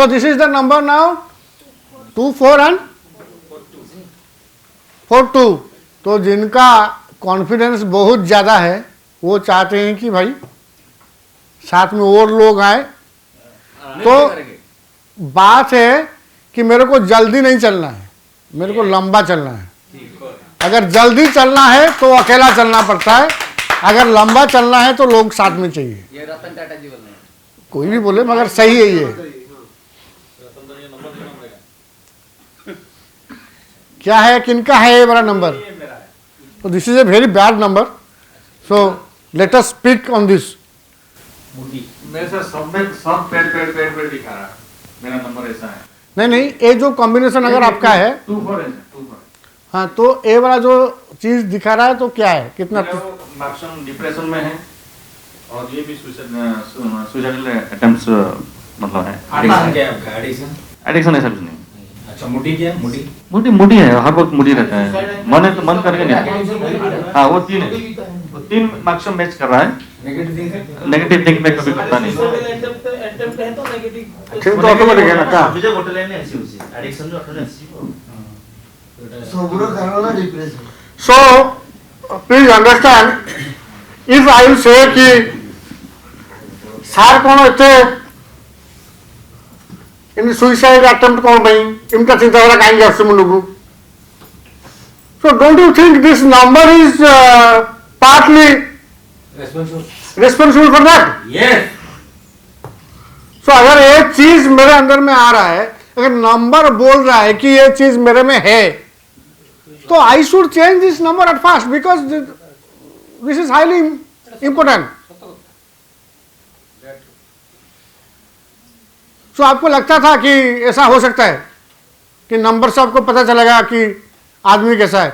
So this is the number now 2 4 and 4 2। तो जिनका confidence बहुत ज़्यादा है वो चाहते हैं कि भाई साथ में और लोग आए। तो बात है कि मेरे को जल्दी नहीं चलना है, मेरे को लंबा चलना है। अगर जल्दी चलना है तो अकेला चलना पड़ता है, अगर लंबा चलना है तो लोग साथ में चाहिए। ये रतन टाटा जी बोल रहे हैं। कोई भी बोले मगर सही है ये। क्या है, किनका है ये वाला नंबर? तो this is a very bad number. So let us speak on this. मेरे से सब पेड़ दिखा रहा है, मेरा नंबर ऐसा है। नहीं, ये जो कॉम्बिनेशन अगर आपका है 2 4 है 2 4। हाँ, तो ये वाला जो चीज दिखा रहा है तो क्या है, कितना? मैक्सिमम डिप्रेशन में है और ये भी सुसाइडल अटेम्प्ट्स मतलब है। एडिक्शन क्या है आपका? एडिक्शन एडिक्शन ऐसा कुछ नहीं। अच्छा, मुडी क्या है? मुडी मुडी है, हर वक्त मुडी रहता है, मन है तो मन करके नहीं। हाँ, वो 3 है, वो 3 मैक्सिमम मैच कर रहा है। नेगेटिव थिंक में कभी करता नहीं। ठीक, तो ऑटोमेटिक है ना क्या? विजय होटल ने ऐसी हुई एडिक्शन जो अपने ऐसी ସବୁର କାରଣ depression. So please understand, if I will say कि ସାର୍ କ'ଣ ଏତେ ଏମିତି ସୁଇସାଇଡ୍ ଆଟେମ୍ପ୍ଟ କ'ଣ ପାଇଁ, ଏମିତି ଚିନ୍ତାଧାରା କାହିଁକି ଆସୁଛି ମୁଣ୍ଡକୁ? So don't you think this number is partly responsible for that? Yes. So अगर एक चीज मेरे अंदर में आ रहा है, अगर नंबर बोल रहा है कि ये चीज मेरे में है, तो I should change this number at fast because this is highly important. So आपको लगता था कि ऐसा हो सकता है कि नंबर से आपको पता चलेगा कि आदमी कैसा है,